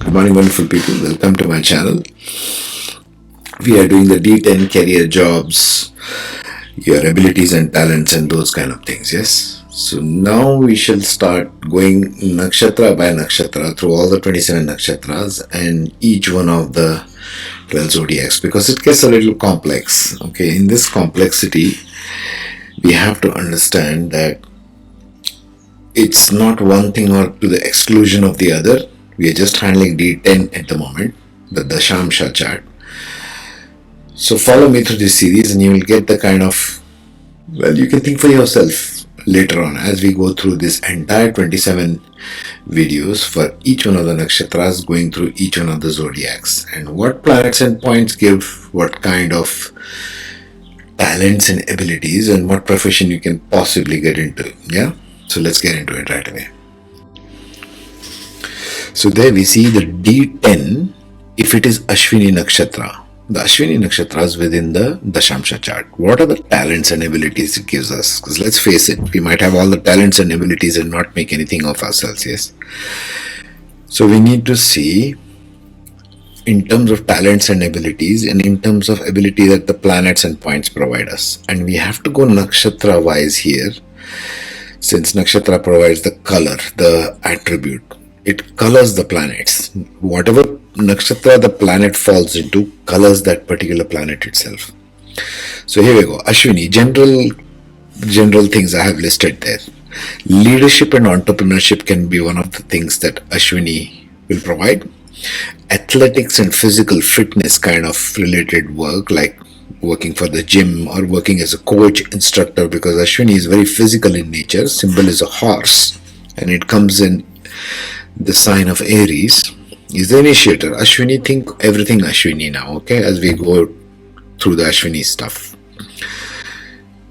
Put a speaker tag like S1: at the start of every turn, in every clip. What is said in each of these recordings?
S1: Good morning, wonderful people. Welcome to my channel. We are doing the D10 career jobs, your abilities and talents, and those kind of things. Yes. So now we shall start going nakshatra by nakshatra through all the 27 nakshatras and each one of the 12 zodiacs, because it gets a little complex. Okay. In this complexity, we have to understand that it's not one thing or to the exclusion of the other. We are just handling D10 at the moment, the Dashamsha chart. So follow me through this series and you will get the kind of, well, you can think for yourself later on as we go through this entire 27 videos for each one of the nakshatras, going through each one of the zodiacs and what planets and points give what kind of talents and abilities and what profession you can possibly get into. Yeah. So let's get into it right away. So there we see the D10, if it is Ashwini Nakshatra. The Ashwini Nakshatra is within the Dashamsha chart. What are the talents and abilities it gives us? Because let's face it, we might have all the talents and abilities and not make anything of ourselves, yes? So we need to see in terms of talents and abilities and in terms of ability that the planets and points provide us. And we have to go nakshatra wise here, since nakshatra provides the color, the attribute. It colors the planets. Whatever nakshatra the planet falls into colors that particular planet itself. So here we go. Ashwini, general things I have listed there. Leadership and entrepreneurship can be one of the things that Ashwini will provide. Athletics and physical fitness kind of related work, like working for the gym or working as a coach, instructor, because Ashwini is very physical in nature. Symbol is a horse and it comes in the sign of Aries. Is the initiator. Ashwini, think everything Ashwini now, okay, as we go through the Ashwini stuff.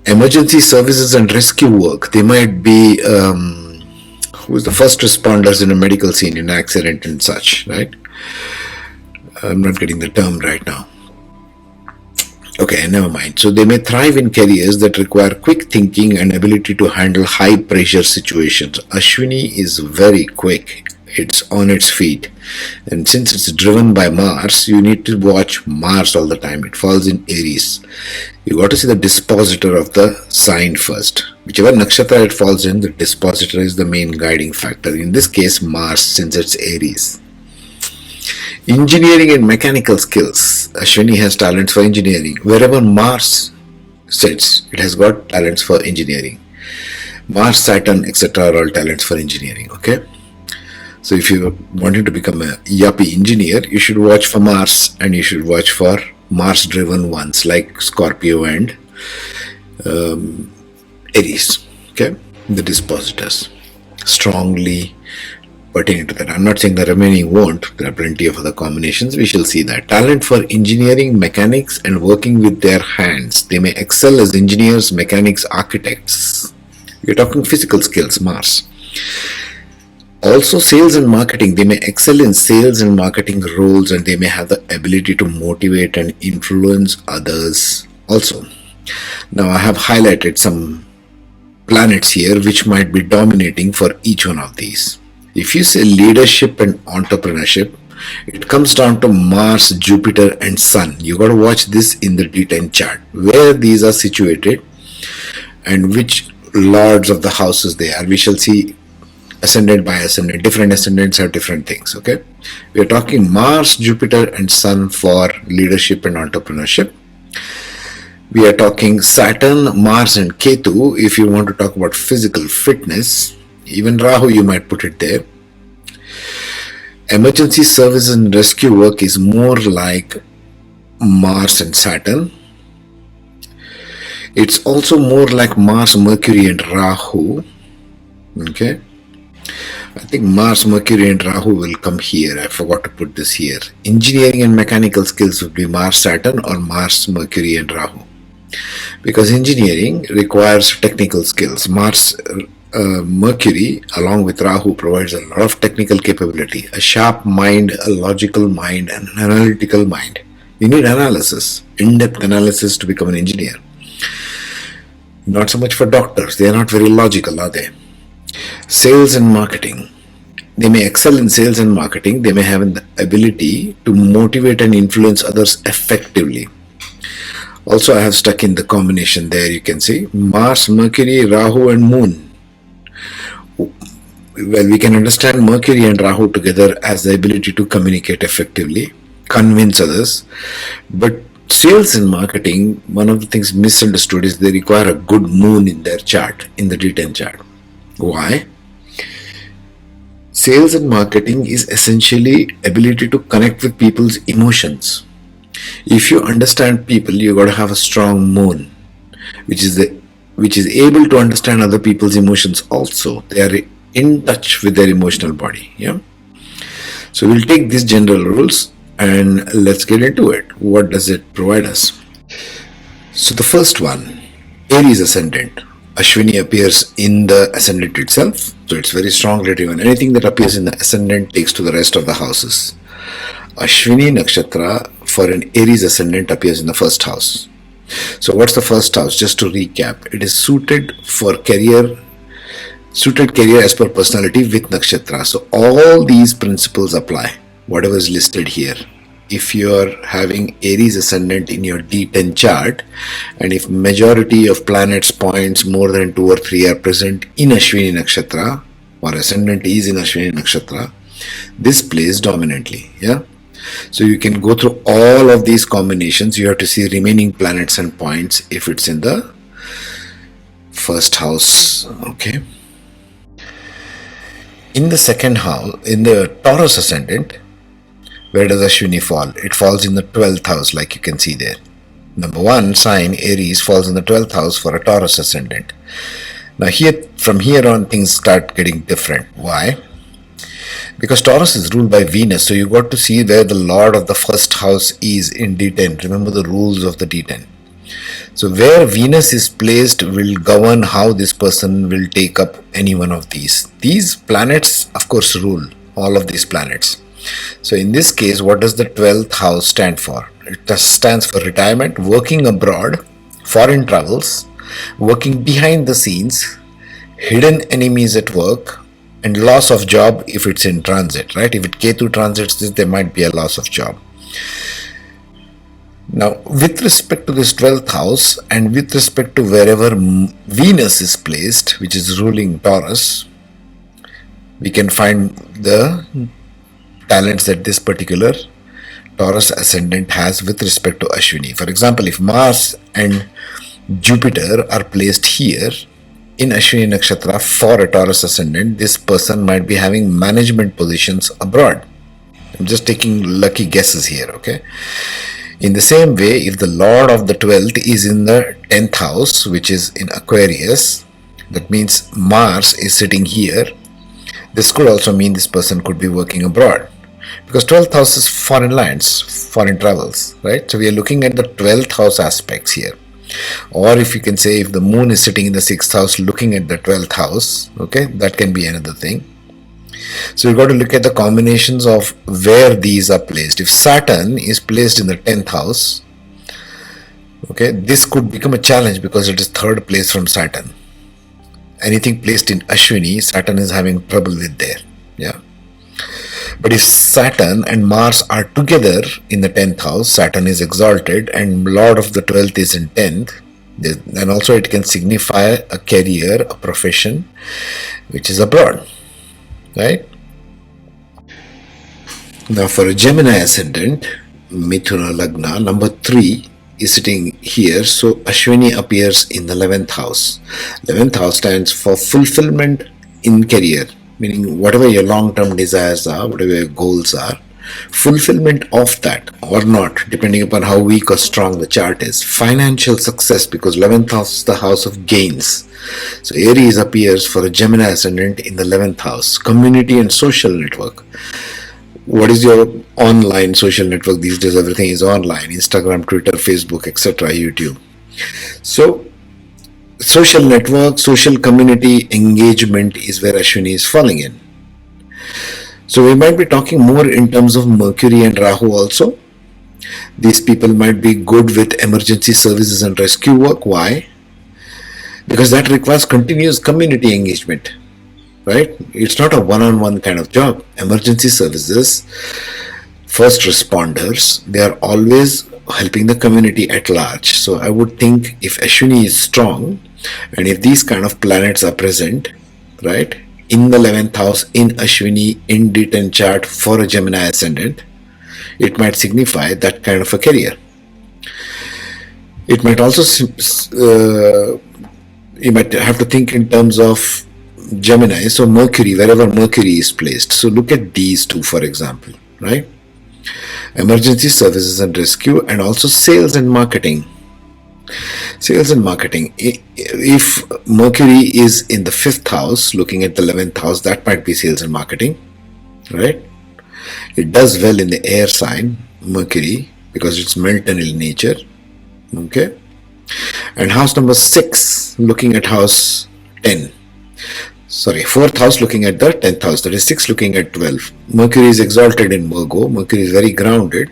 S1: Emergency services and rescue work. They might be who's the first responders in a medical scene in an accident and such, right? I'm not getting the term right now. Okay, never mind. So they may thrive in careers that require quick thinking and ability to handle high pressure situations. Ashwini is very quick. It's on its feet. And since it's driven by Mars, you need to watch Mars all the time. It falls in Aries. You got to see the dispositor of the sign first. Whichever nakshatra it falls in, the dispositor is the main guiding factor. In this case, Mars, since it's Aries. Engineering and mechanical skills. Ashwini has talents for engineering. Wherever Mars sits, it has got talents for engineering. Mars, Saturn, etc. are all talents for engineering. Okay. So if you're wanting to become a yuppie engineer, you should watch for Mars and you should watch for Mars-driven ones like Scorpio and Aries. Okay. The dispositors. Strongly pertaining to that. I'm not saying the remaining won't. There are plenty of other combinations. We shall see that. Talent for engineering, mechanics, and working with their hands. They may excel as engineers, mechanics, architects. We're talking physical skills, Mars. Also sales and marketing. They may excel in sales and marketing roles and they may have the ability to motivate and influence others also. Now I have highlighted some planets here which might be dominating for each one of these. If you say leadership and entrepreneurship, it comes down to Mars, Jupiter and Sun. You got to watch this in the D10 chart, where these are situated and which lords of the houses they are. We shall see ascendant by ascendant. Different ascendants have different things, okay? We are talking Mars, Jupiter and Sun for leadership and entrepreneurship. We are talking Saturn, Mars and Ketu if you want to talk about physical fitness. Even Rahu you might put it there. Emergency service and rescue work is more like Mars and Saturn. It's also more like Mars, Mercury and Rahu. Okay. I think Mars, Mercury and Rahu will come here. I forgot to put this here. Engineering and mechanical skills would be Mars, Saturn or Mars, Mercury and Rahu. Because engineering requires technical skills. Mars, Mercury along with Rahu provides a lot of technical capability, a sharp mind, a logical mind and an analytical mind. You need analysis, in-depth analysis to become an engineer. Not so much for doctors. They are not very logical, are they? Sales and marketing. They may excel in sales and marketing. They may have the ability to motivate and influence others effectively. Also, I have stuck in the combination there. You can see Mars, Mercury, Rahu and Moon. Well, we can understand Mercury and Rahu together as the ability to communicate effectively, convince others. But sales and marketing, one of the things misunderstood is they require a good moon in their chart, in the D10 chart. Why? Sales and marketing is essentially ability to connect with people's emotions. If you understand people, you got to have a strong moon, which is able to understand other people's emotions also. They are in touch with their emotional body. Yeah. So we'll take these general rules and let's get into it. What does it provide us? So the first one, Aries ascendant. Ashwini appears in the ascendant itself, so it's very strongly driven. Anything that appears in the ascendant takes to the rest of the houses. Ashwini Nakshatra for an Aries ascendant appears in the first house. So what's the first house? Just to recap, it is suited career as per personality with Nakshatra. So all these principles apply, whatever is listed here. If you are having Aries ascendant in your D10 chart, and if majority of planets points more than 2 or 3 are present in Ashwini Nakshatra, or ascendant is in Ashwini Nakshatra, this plays dominantly. Yeah. So you can go through all of these combinations. You have to see remaining planets and points if it's in the first house. Okay. In the second house, in the Taurus ascendant, where does Ashwini fall? It falls in the 12th house, like you can see there. Number 1 sign, Aries, falls in the 12th house for a Taurus ascendant. Now from here on, things start getting different. Why? Because Taurus is ruled by Venus, so you got to see where the Lord of the first house is in D10. Remember the rules of the D10. So where Venus is placed will govern how this person will take up any one of these. These planets, of course, rule all of these planets. So in this case, what does the 12th house stand for? It stands for retirement, working abroad, foreign travels, working behind the scenes, hidden enemies at work, and loss of job if it's in transit, right? If it Ketu transits this, there might be a loss of job. Now, with respect to this 12th house and with respect to wherever Venus is placed, which is ruling Taurus, we can find the talents that this particular Taurus ascendant has with respect to Ashwini. For example, if Mars and Jupiter are placed here in Ashwini Nakshatra for a Taurus ascendant, this person might be having management positions abroad. I'm just taking lucky guesses here, okay? In the same way, if the Lord of the 12th is in the 10th house, which is in Aquarius, that means Mars is sitting here. This could also mean this person could be working abroad. Because 12th house is foreign lands, foreign travels, right? So we are looking at the 12th house aspects here. Or if you can say, if the moon is sitting in the 6th house looking at the 12th house, okay, that can be another thing. So you've got to look at the combinations of where these are placed. If Saturn is placed in the 10th house, okay, this could become a challenge because it is third place from Saturn. Anything placed in Ashwini, Saturn is having trouble with there. Yeah. But if Saturn and Mars are together in the 10th house, Saturn is exalted and Lord of the 12th is in 10th, then also it can signify a career, a profession, which is abroad, right? Now for a Gemini ascendant, Mithuna Lagna, number 3 is sitting here, so Ashwini appears in the 11th house. 11th house stands for fulfillment in career, meaning whatever your long-term desires are, whatever your goals are, fulfillment of that or not, depending upon how weak or strong the chart is. Financial success, because 11th house is the house of gains. So Aries appears for a Gemini ascendant in the 11th house. Community and social network. What is your online social network? These days everything is online. Instagram, Twitter, Facebook, etc., YouTube. So social network, social community engagement is where Ashwini is falling in. So we might be talking more in terms of Mercury and Rahu also. These people might be good with emergency services and rescue work. Why? Because that requires continuous community engagement. right? It's not a one-on-one kind of job. Emergency services, first responders, they are always helping the community at large. So I would think if Ashwini is strong and if these kind of planets are present, right, in the 11th house, in Ashwini, in D10 chart for a Gemini ascendant, it might signify that kind of a career. It might also, you might have to think in terms of Gemini, so Mercury, wherever Mercury is placed. So look at these two, for example, right? Emergency services and rescue, and also sales and marketing. Sales and marketing. If Mercury is in the 5th house, looking at the 11th house, that might be sales and marketing, right? It does well in the air sign, Mercury, because it's melton in nature, okay? And house number 6, looking at house 10. Sorry, 4th house looking at the 10th house, that is 6 looking at 12. Mercury is exalted in Virgo, Mercury is very grounded.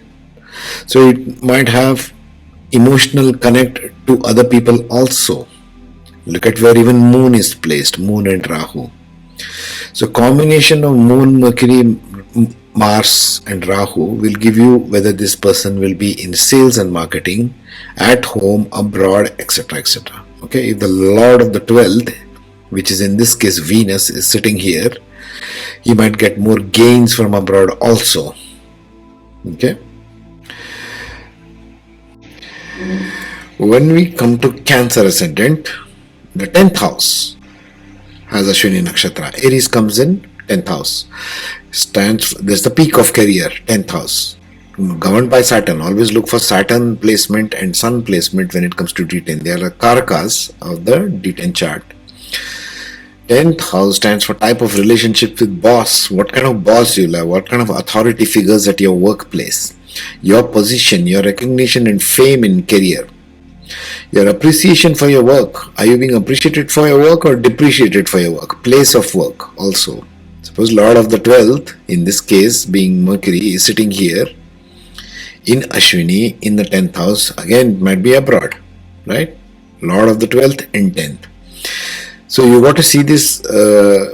S1: So it might have emotional connect to other people also. Look at where even Moon is placed, Moon and Rahu. So combination of Moon, Mercury, Mars and Rahu will give you whether this person will be in sales and marketing, at home, abroad, etc. etc. Okay, if the Lord of the 12th, which is in this case Venus, is sitting here, he might get more gains from abroad also. Okay. When we come to Cancer ascendant, the 10th house has Ashwini Nakshatra. Aries comes in 10th house. There's the peak of career, 10th house. Governed by Saturn. Always look for Saturn placement and Sun placement when it comes to D10. They are the Karakas of the D10 chart. 10th house stands for type of relationship with boss. What kind of boss you have? What kind of authority figures at your workplace? Your position, your recognition and fame in career. Your appreciation for your work. Are you being appreciated for your work or depreciated for your work? Place of work also. Suppose Lord of the 12th, in this case being Mercury, is sitting here in Ashwini in the 10th house. Again, it might be abroad, right? Lord of the 12th in 10th. So you got to see this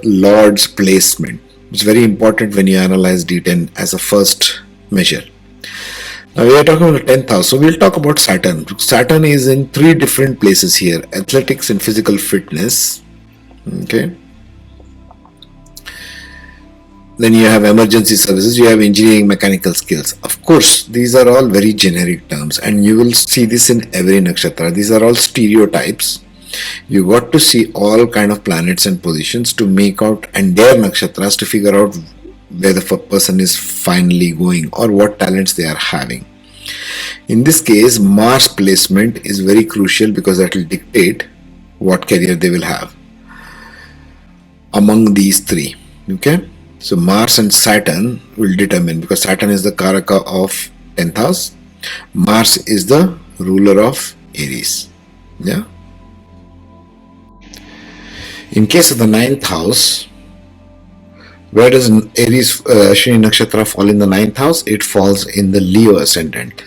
S1: Lord's placement. It's very important when you analyze D10 as a first measure. Now we are talking about the 10th house. So we'll talk about Saturn. Saturn is in 3 different places here. Athletics and physical fitness. Okay. Then you have emergency services. You have engineering, mechanical skills. Of course, these are all very generic terms. And you will see this in every nakshatra. These are all stereotypes. You got to see all kind of planets and positions to make out, and their nakshatras to figure out where the person is finally going or what talents they are having. In this case, Mars placement is very crucial because that will dictate what career they will have among these 3. Okay, so Mars and Saturn will determine, because Saturn is the Karaka of 10th house, Mars is the ruler of Aries. Yeah. In case of the 9th house, where does Aries Ashwini Nakshatra fall in the 9th house? It falls in the Leo ascendant.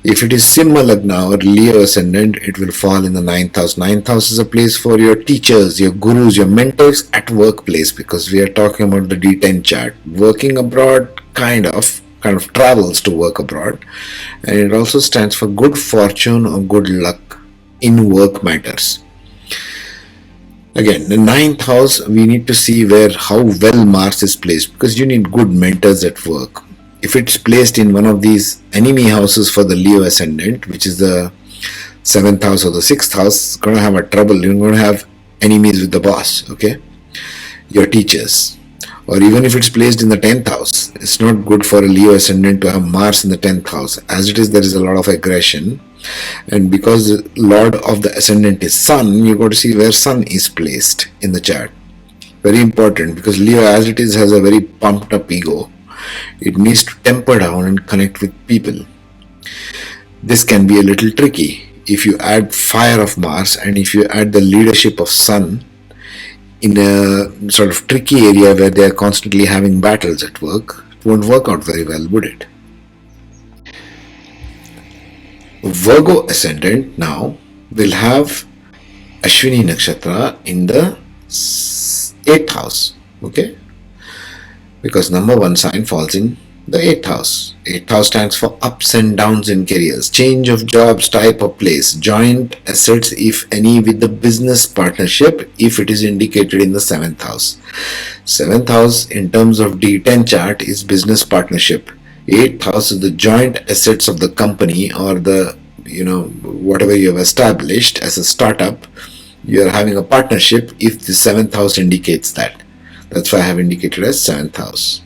S1: If it is Simha Lagna or Leo ascendant, it will fall in the 9th house. 9th house is a place for your teachers, your gurus, your mentors at workplace, because we are talking about the D10 chart. Working abroad kind of travels to work abroad. And it also stands for good fortune or good luck in work matters. Again, the 9th house, we need to see how well Mars is placed, because you need good mentors at work. If it's placed in one of these enemy houses for the Leo ascendant, which is the 7th house or the 6th house, it's going to have a trouble. You're going to have enemies with the boss, okay? Your teachers. Or even if it's placed in the 10th house, it's not good for a Leo ascendant to have Mars in the 10th house. As it is, there is a lot of aggression. And because the Lord of the ascendant is Sun, you got to see where Sun is placed in the chart. Very important, because Leo as it is has a very pumped up ego. It needs to temper down and connect with people. This can be a little tricky. If you add fire of Mars and if you add the leadership of Sun in a sort of tricky area where they are constantly having battles at work, it won't work out very well, would it? Virgo ascendant now will have Ashwini Nakshatra in the 8th house. Okay, because number one sign falls in the 8th house. 8th house stands for ups and downs in careers, change of jobs, type of place, joint assets, if any, with the business partnership, if it is indicated in the 7th house. 7th house in terms of D10 chart is business partnership. 8th house is the joint assets of the company, or the, whatever you have established as a startup. You are having a partnership if the 7th house indicates that. That's why I have indicated as 7th house.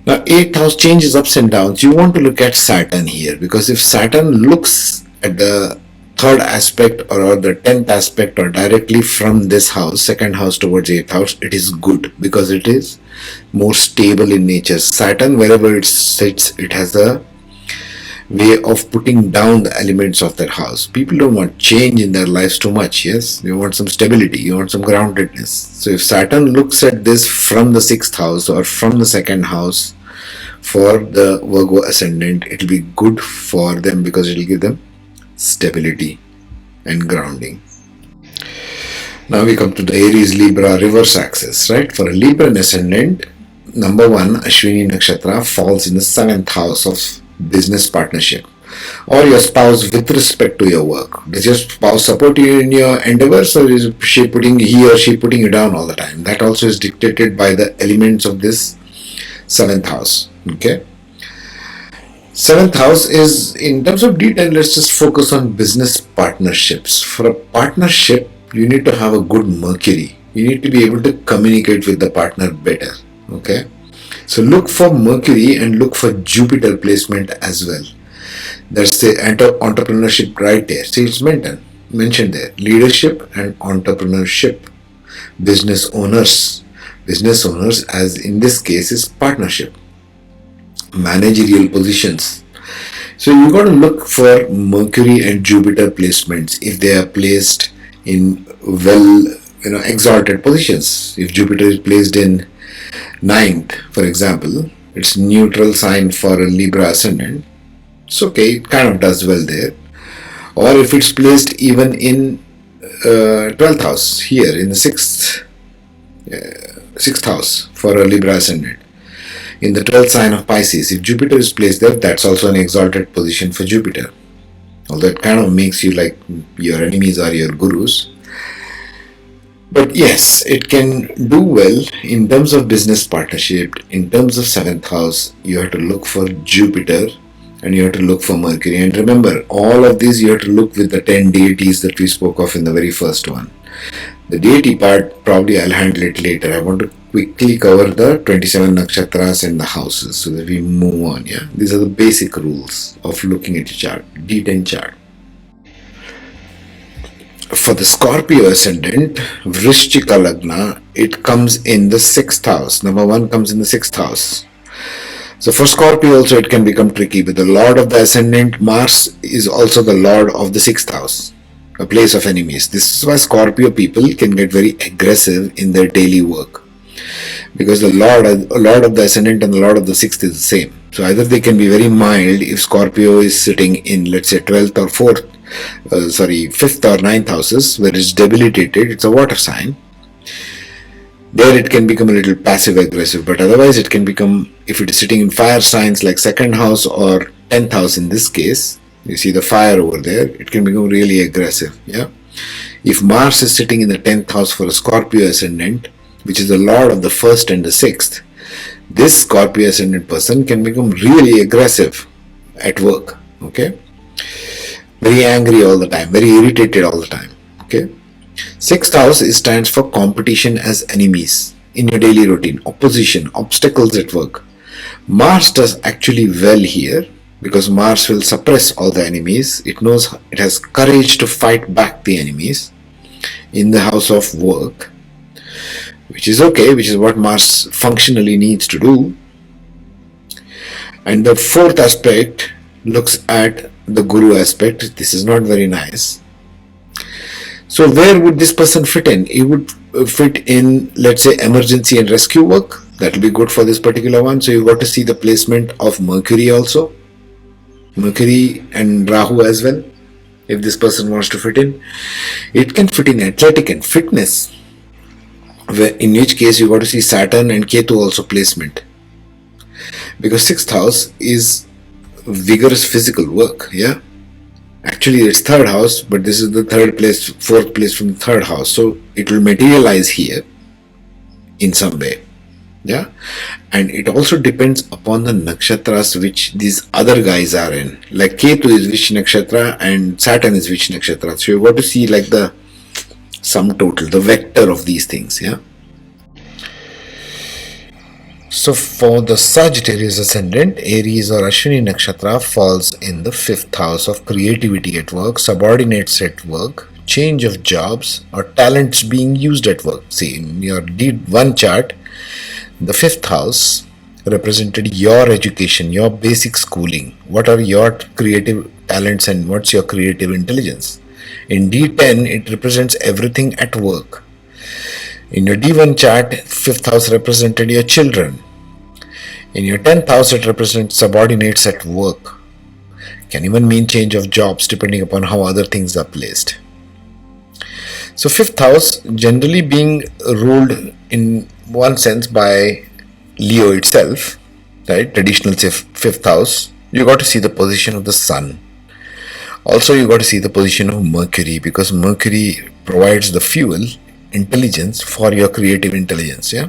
S1: Now 8th house changes ups and downs. You want to look at Saturn here, because if Saturn looks at the 3rd aspect or the 10th aspect or directly from this house, 2nd house towards 8th house, it is good because it is more stable in nature. Saturn, wherever it sits, it has a way of putting down the elements of that house. People don't want change in their lives too much. Yes, they want some stability, you want some groundedness. So if Saturn looks at this from the 6th house or from the 2nd house for the Virgo ascendant, it will be good for them because it will give them stability and grounding. Now we come to the Aries Libra reverse axis, right? For a Libran ascendant, number one, Ashwini Nakshatra falls in the 7th house of business partnership, or your spouse with respect to your work. Does your spouse support you in your endeavors, or is he or she putting you down all the time? That also is dictated by the elements of this 7th house. Okay, 7th house is, in terms of D10, let's just focus on business partnerships. For a partnership, you need to have a good Mercury. You need to be able to communicate with the partner better. Okay, so look for Mercury and look for Jupiter placement as well. That's the entrepreneurship right there. See, it's mentioned there. Leadership and entrepreneurship. Business owners. Business owners, as in this case, is partnership. Managerial positions. So you got to look for Mercury and Jupiter placements if they are placed in exalted positions. If Jupiter is placed in 9th, for example, it's neutral sign for a Libra ascendant. It's okay, it kind of does well there. Or if it's placed even in 12th house, here in the 6th house for a Libra ascendant. In the 12th sign of Pisces, if Jupiter is placed there, that's also an exalted position for Jupiter. Although it kind of makes you like your enemies are your gurus. But yes, it can do well in terms of business partnership. In terms of 7th house, you have to look for Jupiter and you have to look for Mercury. And remember, all of these you have to look with the 10 deities that we spoke of in the very first one. The deity part, probably I'll handle it later. I want to quickly cover the 27 nakshatras and the houses so that we move on. Yeah, these are the basic rules of looking at a chart, D10 chart. For the Scorpio ascendant, Vrishchika Lagna, it comes in the 6th house. Number one comes in the 6th house. So for Scorpio also it can become tricky, but the Lord of the ascendant, Mars, is also the Lord of the 6th house, a place of enemies. This is why Scorpio people can get very aggressive in their daily work, because the Lord of the ascendant and the Lord of the 6th is the same. So either they can be very mild if Scorpio is sitting in, let's say, 12th or 4th, 5th or 9th houses, where it's debilitated, it's a water sign. There it can become a little passive aggressive, but otherwise it can become, if it is sitting in fire signs like 2nd house or 10th house in this case, you see the fire over there, it can become really aggressive. Yeah. If Mars is sitting in the 10th house for a Scorpio ascendant, which is the Lord of the 1st and the 6th, this Scorpio ascendant person can become really aggressive at work. Okay. Very angry all the time, very irritated all the time. Okay. 6th house stands for competition as enemies in your daily routine, opposition, obstacles at work. Mars does actually well here because Mars will suppress all the enemies. It knows it has courage to fight back the enemies in the house of work, which is okay, which is what Mars functionally needs to do. And the 4th aspect looks at the Guru aspect. This is not very nice. So where would this person fit in? He would fit in, let's say, emergency and rescue work. That will be good for this particular one. So you got to see the placement of Mercury also. Mercury and Rahu as well. If this person wants to fit in. It can fit in athletic and fitness. in which case you got to see Saturn and Ketu also placement, because 6th house is vigorous physical work. Yeah, actually it's third house, but this is the fourth place from the third house, so it will materialize here in some way. Yeah, and it also depends upon the nakshatras which these other guys are in. Like Ketu is which nakshatra and Saturn is which nakshatra. So you got to see like the sum total, the vector of these things. Yeah. So for the Sagittarius ascendant, Aries or Ashwini Nakshatra falls in the 5th house of creativity at work, subordinates at work, change of jobs, or talents being used at work. See, in your D10 chart, the 5th house represented your education, your basic schooling. What are your creative talents and what's your creative intelligence? In D10, it represents everything at work. In your D1 chart, 5th house represented your children. In your 10th house, it represents subordinates at work. Can even mean change of jobs depending upon how other things are placed. So 5th house generally being ruled in one sense by Leo itself, right? Traditional 5th house. You got to see the position of the sun. Also, you got to see the position of Mercury, because Mercury provides the fuel, intelligence for your creative intelligence. Yeah.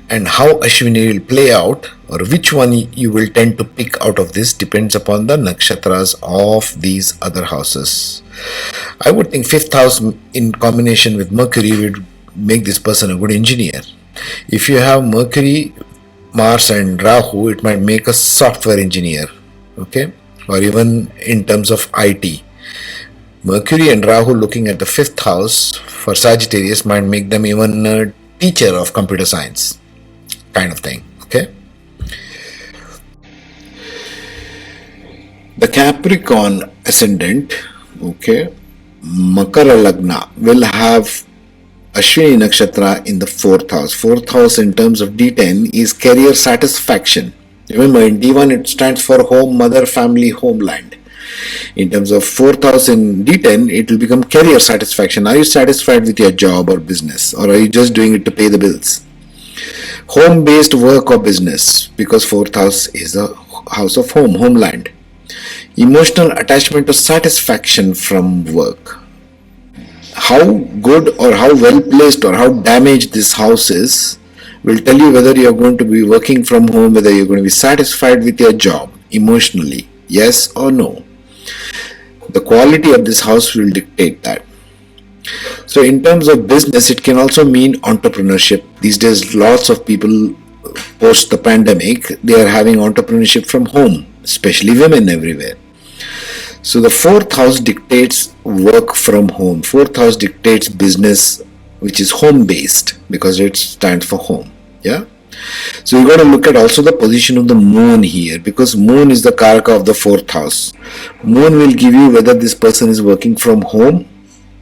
S1: And how Ashwini will play out, or which one you will tend to pick out of this, depends upon the nakshatras of these other houses. I would think 5th house in combination with Mercury would make this person a good engineer. If you have Mercury, Mars and Rahu, it might make a software engineer, okay, or even in terms of IT. Mercury and Rahu looking at the 5th house for Sagittarius might make them even a teacher of computer science kind of thing, okay. The Capricorn ascendant, okay, Makara Lagna, will have Ashwini Nakshatra in the 4th house. 4th house in terms of D10 is career satisfaction. Remember, in D1 it stands for home, mother, family, homeland. In terms of 4th house in D10, it will become career satisfaction. Are you satisfied with your job or business, or are you just doing it to pay the bills? Home-based work or business, because 4th house is a house of home, homeland. Emotional attachment or satisfaction from work. How good or how well placed or how damaged this house is will tell you whether you are going to be working from home, whether you are going to be satisfied with your job emotionally, yes or no. The quality of this house will dictate that. So in terms of business, it can also mean entrepreneurship. These days, lots of people post the pandemic, they are having entrepreneurship from home, especially women everywhere. So the 4th house dictates work from home. 4th house dictates business, which is home based, because it stands for home. Yeah. So you got to look at also the position of the moon here, because moon is the karaka of the 4th house. Moon will give you whether this person is working from home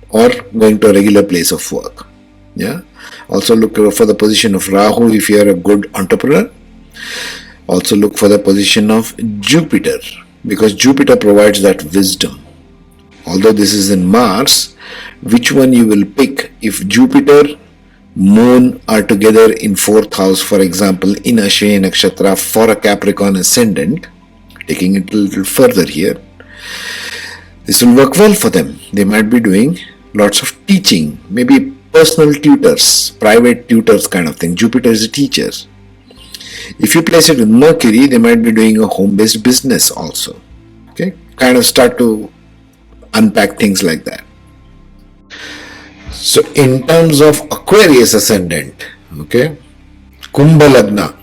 S1: or going to a regular place of work. Yeah. Also look for the position of Rahu if you are a good entrepreneur. Also look for the position of Jupiter, because Jupiter provides that wisdom. Although this is in Mars, which one you will pick if Jupiter, Moon are together in 4th house, for example, in Ashwini Nakshatra for a Capricorn ascendant, taking it a little further here, this will work well for them. They might be doing lots of teaching, maybe personal tutors, private tutors kind of thing. Jupiter is a teacher. If you place it with Mercury, they might be doing a home-based business also. Okay, kind of start to unpack things like that. So in terms of Aquarius ascendant, okay, Kumbha Lagna,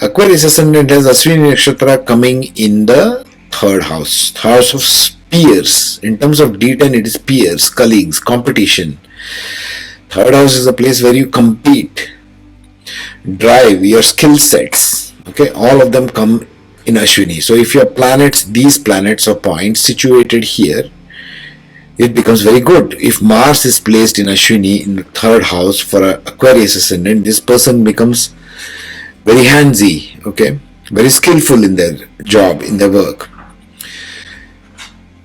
S1: Aquarius ascendant has Ashwini Nakshatra coming in the 3rd house, house of peers. In terms of D10, it is peers, colleagues, competition. 3rd house is a place where you compete, drive your skill sets. Okay, all of them come in Ashwini. So if your planets, these planets or points situated here, it becomes very good. If Mars is placed in Ashwini in the 3rd house for an Aquarius ascendant, this person becomes very handsy, okay, very skillful in their job, in their work.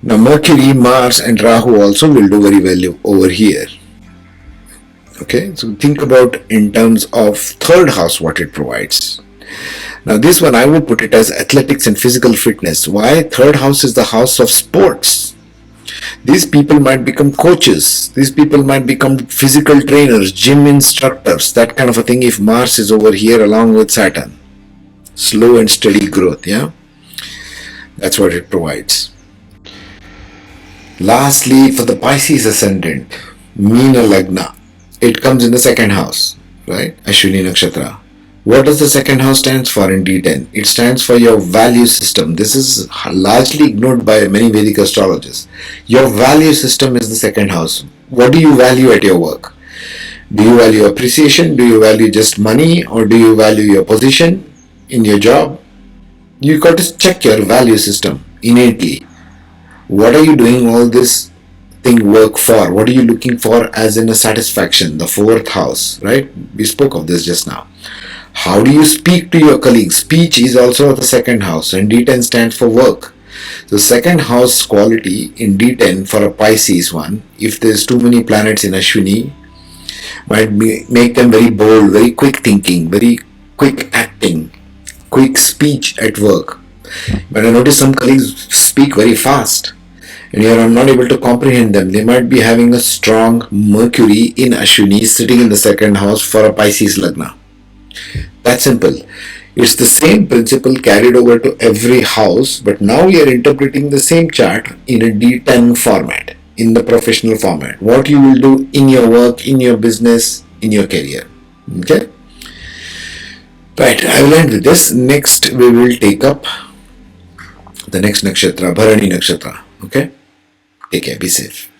S1: Now Mercury, Mars and Rahu also will do very well over here. Okay, so think about in terms of third house what it provides. Now this one I would put it as athletics and physical fitness. Why? Third house is the house of sports. These people might become coaches. These people might become physical trainers, gym instructors, that kind of a thing if Mars is over here along with Saturn. Slow and steady growth, yeah? That's what it provides. Lastly, for the Pisces ascendant, Meena Lagna, it comes in the second house, right? Ashwini Nakshatra. What does the second house stands for in D10? It stands for your value system. This is largely ignored by many Vedic astrologers. Your value system is the second house. What do you value at your work? Do you value appreciation? Do you value just money? Or do you value your position in your job? You got to check your value system innately. What are you doing all this thing work for? What are you looking for as in a satisfaction? The fourth house, right? We spoke of this just now. How do you speak to your colleagues? Speech is also the second house, and D10 stands for work. The second house quality in D10 for a Pisces one, if there's too many planets in Ashwini, might make them very bold, very quick thinking, very quick acting, quick speech at work. But I notice some colleagues speak very fast and you are not able to comprehend them. They might be having a strong Mercury in Ashwini sitting in the second house for a Pisces Lagna. That's simple. It's the same principle carried over to every house, but now we are interpreting the same chart in a D10 format, in the professional format. What you will do in your work, in your business, in your career. Okay? Right, I will end with this. Next, we will take up the next nakshatra, Bharani Nakshatra. Okay? Take care, be safe.